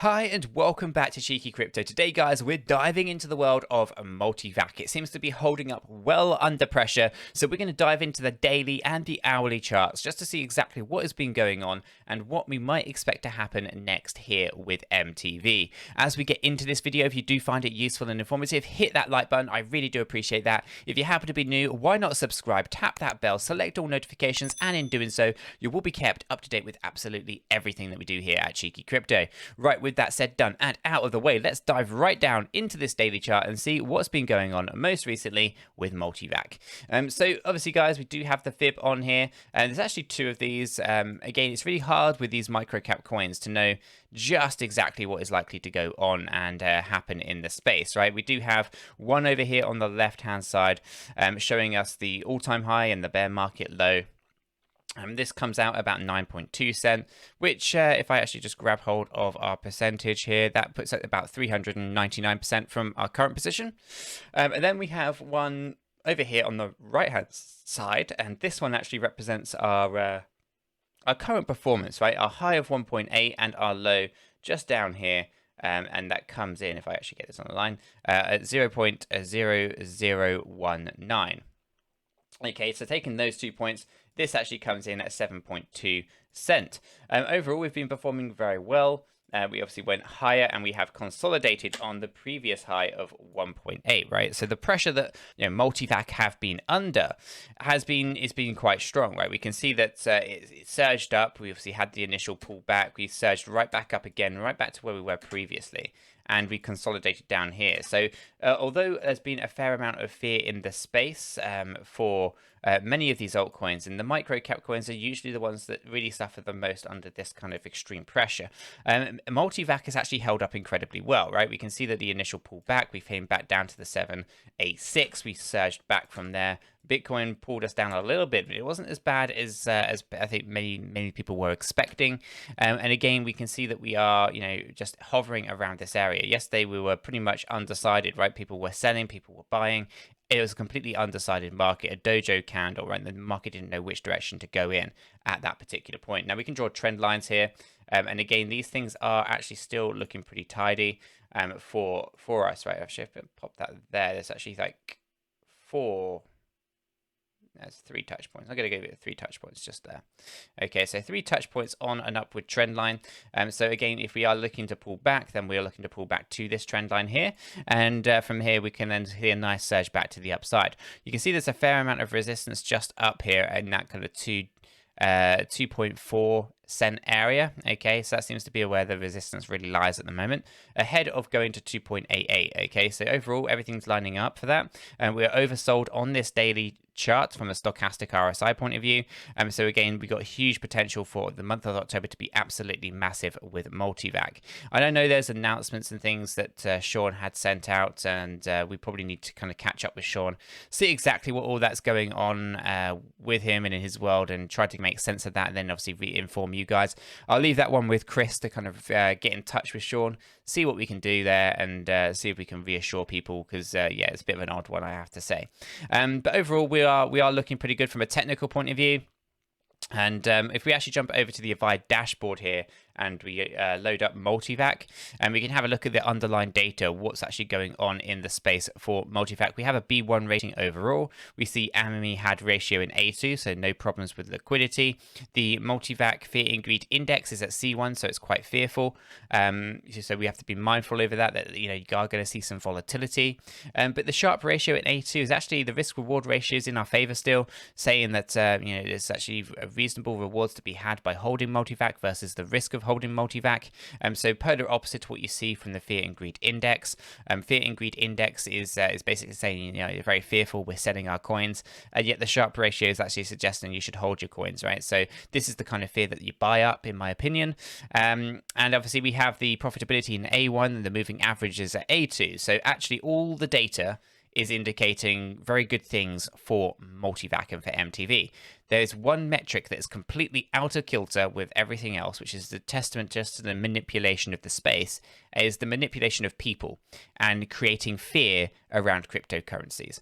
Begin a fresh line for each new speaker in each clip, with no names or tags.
Hi and welcome back to Cheeky Crypto. Today, guys, we're diving into the world of Multivac. It seems to be holding up well under pressure, so we're going to dive into the daily and the hourly charts just to see exactly what has been going on and what we might expect to happen next here with MTV. As we get into this video, if you do find it useful and informative, hit that like button. I really do appreciate that. If you happen to be new, why not subscribe, tap that bell, select all notifications, and in doing so, you will be kept up to date with absolutely everything that we do here at Cheeky Crypto. Right, with that said, done and out of the way, let's dive right down into this daily chart and see what's been going on most recently with Multivac. So obviously, guys, we do have the fib on here, and there's actually two of these. Again, it's really hard with these microcap coins to know just exactly what is likely to go on and happen in the space, right? We do have one over here on the left-hand side showing us the all-time high and the bear market low. This comes out about 9.2 cent, which if I actually just grab hold of our percentage here, that puts it about 399% from our current position. And then we have one over here on the right-hand side, and this one actually represents our current performance, right? Our high of 1.8 and our low just down here. And that comes in, if I actually get this on the line, at 0.0019. Okay, so taking those 2 points, this actually comes in at 7.2 cent. Overall, we've been performing very well. We obviously went higher and we have consolidated on the previous high of 1.8, right? So the pressure that Multivac have been under is been quite strong, right? We can see that it surged up. We obviously had the initial pullback. We surged right back up again, right back to where we were previously. And we consolidated down here. So although there's been a fair amount of fear in the space for many of these altcoins, and the micro cap coins are usually the ones that really suffer the most under this kind of extreme pressure. Multivac has actually held up incredibly well, right? We can see that the initial pullback, we came back down to the 786. We surged back from there. Bitcoin pulled us down a little bit, but it wasn't as bad as I think many people were expecting. And again, we can see that we are, just hovering around this area. Yesterday, we were pretty much undecided, right? People were selling, people were buying. It was a completely undecided market, a dojo candle, right? The market didn't know which direction to go in at that particular point. Now we can draw trend lines here. And again, these things are actually still looking pretty tidy for us, right? I'll pop that there. There's actually like That's 3 touch points. I'm going to give it 3 touch points just there. Okay, so 3 touch points on an upward trend line. So again, if we are looking to pull back, then we are looking to pull back to this trend line here. And from here, we can then see a nice surge back to the upside. You can see there's a fair amount of resistance just up here in that kind of 2.4 cent area. Okay, so that seems to be where the resistance really lies at the moment, ahead of going to 2.88. Okay, so overall everything's lining up for that, and we're oversold on this daily chart from a stochastic RSI point of view. So again, we got huge potential for the month of October to be absolutely massive with Multivac. I don't know, there's announcements and things that Sean had sent out, and we probably need to kind of catch up with Sean, see exactly what all that's going on with him and in his world, and try to make sense of that, and then obviously re-inform you guys. I'll leave that one with Chris to kind of get in touch with Sean, see what we can do there, and see if we can reassure people, because yeah, it's a bit of an odd one, I have to say. But overall, we are looking pretty good from a technical point of view. And if we actually jump over to the Avide dashboard here and we load up Multivac, and we can have a look at the underlying data, what's actually going on in the space for Multivac. We have a B1 rating overall. We see AMI had ratio in A2, so no problems with liquidity. The Multivac Fear and Greed Index is at C1, so it's quite fearful. So we have to be mindful over that you are going to see some volatility. But the Sharpe ratio at A2 is actually, the risk-reward ratio is in our favor still, saying that there's actually reasonable rewards to be had by holding Multivac versus the risk of holding Multivac. So polar opposite to what you see from the Fear and Greed Index. Fear and Greed Index is basically saying, you're very fearful, we're selling our coins, and yet the Sharpe ratio is actually suggesting you should hold your coins, right? So this is the kind of fear that you buy up, in my opinion. And obviously we have the profitability in A1 and the moving averages at A2. So actually all the data is indicating very good things for Multivac and for MTV. There's one metric that is completely out of kilter with everything else, which is the testament just to the manipulation of the space, is the manipulation of people and creating fear around cryptocurrencies.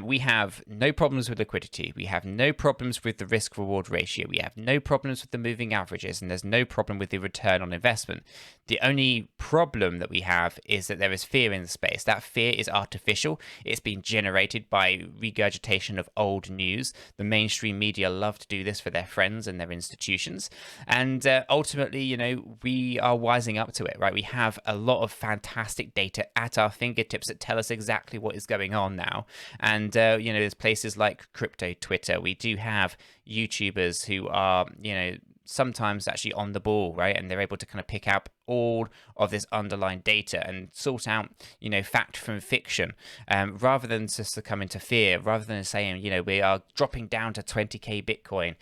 We have no problems with liquidity. We have no problems with the risk reward ratio. We have no problems with the moving averages, and there's no problem with the return on investment. The only problem that we have is that there is fear in the space. That fear is artificial. It's been generated by regurgitation of old news. The mainstream media love to do this for their friends and their institutions. And ultimately, you know, we are wising up to it, right? We have a lot of fantastic data at our fingertips that tell us exactly what is going on now. And, you know, there's places like Crypto Twitter. We do have YouTubers who are, you know, sometimes actually on the ball, right? And they're able to kind of pick out all of this underlying data and sort out, you know, fact from fiction, rather than just succumb into fear, rather than saying, you know, we are dropping down to 20k Bitcoin,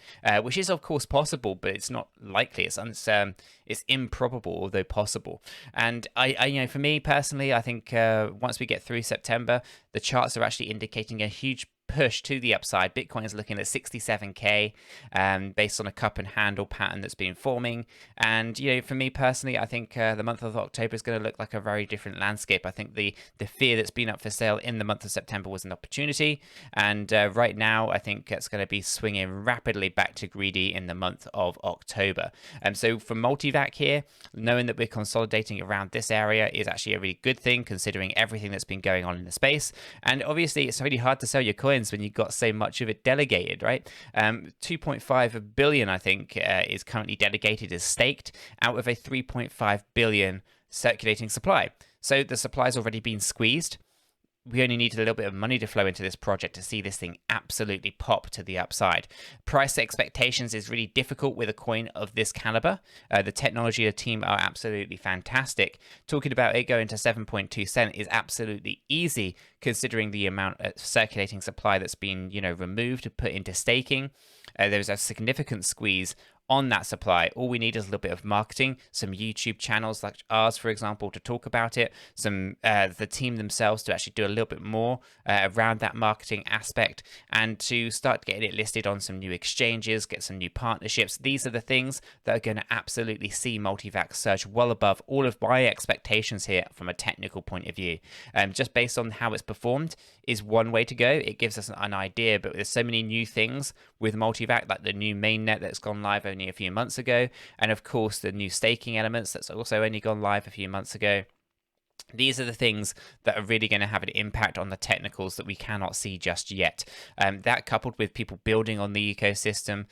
which is of course possible, but it's not likely. It's improbable, although possible. And I you know, for me personally, I think once we get through September, the charts are actually indicating a huge push to the upside. Bitcoin is looking at 67k, based on a cup and handle pattern that's been forming. And you know, for me personally, I think the month of October is going to look like a very different landscape. I think the fear that's been up for sale in the month of September was an opportunity, and right now I think it's going to be swinging rapidly back to greedy in the month of October. So for Multivac here, knowing that we're consolidating around this area is actually a really good thing, considering everything that's been going on in the space. And obviously, it's really hard to sell your coins when you've got so much of it delegated, right? 2.5 billion, I think, is currently delegated as staked out of a 3.5 billion circulating supply. So the supply's already been squeezed. We only need a little bit of money to flow into this project to see this thing absolutely pop to the upside. Price expectations is really difficult with a coin of this caliber. The technology of the team are absolutely fantastic. Talking about it going to 7.2 cent is absolutely easy, considering the amount of circulating supply that's been, you know, removed to put into staking. There's a significant squeeze on that supply. All we need is a little bit of marketing, some YouTube channels like ours, for example, to talk about it, some the team themselves to actually do a little bit more around that marketing aspect, and to start getting it listed on some new exchanges, get some new partnerships. These are the things that are going to absolutely see Multivac surge well above all of my expectations here from a technical point of view. Just based on how it's performed is one way to go. It gives us an idea, but there's so many new things with Multivac, like the new mainnet that's gone live only a few months ago, and of course the new staking elements that's also only gone live a few months ago. These are the things that are really going to have an impact on the technicals that we cannot see just yet. That coupled with people building on the ecosystem,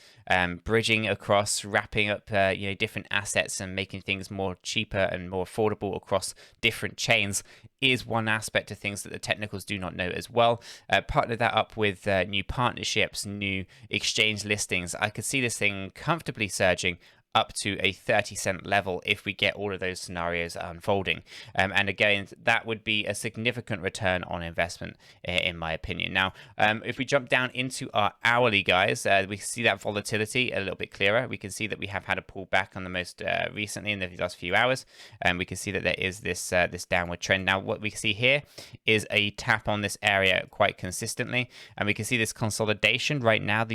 bridging across, wrapping up you know, different assets and making things more cheaper and more affordable across different chains is one aspect of things that the technicals do not know as well. Partner that up with new partnerships, new exchange listings. I could see this thing comfortably surging up to a 30 cent level if we get all of those scenarios unfolding. And again, that would be a significant return on investment, in my opinion. Now, if we jump down into our hourly, guys, we see that volatility a little bit clearer. We can see that we have had a pullback on the most recently in the last few hours, and we can see that there is this this downward trend. Now, what we see here is a tap on this area quite consistently, and we can see this consolidation right now.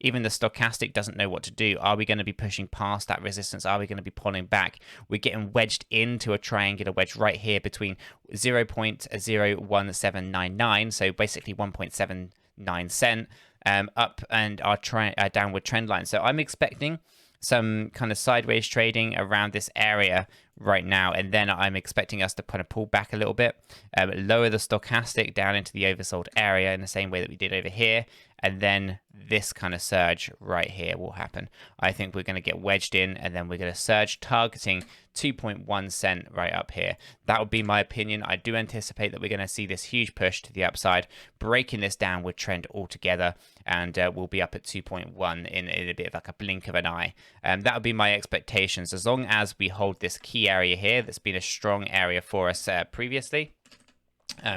Even the stochastic doesn't know what to do. Are we going to be pushing past that resistance? Are we going to be pulling back? We're getting wedged into a triangular wedge right here between 0.01799, so basically 1.79 cent, up, and our downward trend line. So I'm expecting some kind of sideways trading around this area right now, and then I'm expecting us to kind of pull back a little bit, lower the stochastic down into the oversold area in the same way that we did over here, and then this kind of surge right here will happen. I think we're going to get wedged in, and then we're going to surge targeting 2.1 cent right up here. That would be my opinion. I do anticipate that we're going to see this huge push to the upside, breaking this downward trend altogether, and we'll be up at 2.1 in a bit of like a blink of an eye. That would be my expectations, as long as we hold this key area here that's been a strong area for us previously.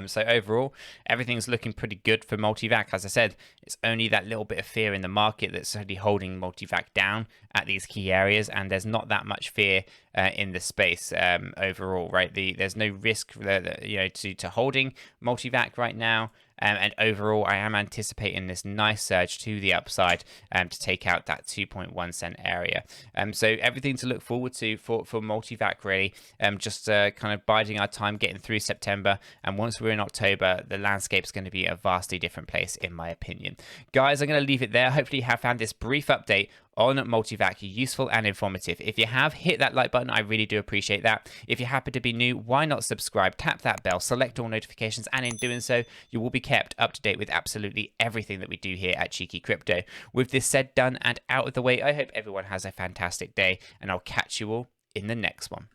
So overall, everything's looking pretty good for Multivac. As I said, it's only that little bit of fear in the market that's only holding Multivac down at these key areas, and there's not that much fear in the space overall, right? There's no risk, to holding Multivac right now. And overall, I am anticipating this nice surge to the upside to take out that 2.1 cent area. So everything to look forward to for Multivac, really. Just kind of biding our time, getting through September. And once we're in October, the landscape's going to be a vastly different place, in my opinion. Guys, I'm going to leave it there. Hopefully you have found this brief update on Multivac useful and informative. If you have, hit that like button. I really do appreciate that. If you happen to be new, why not subscribe, tap that bell, select all notifications, and in doing so, you will be kept up to date with absolutely everything that we do here at Cheeky Crypto. With this said, done, and out of the way, I hope everyone has a fantastic day, and I'll catch you all in the next one.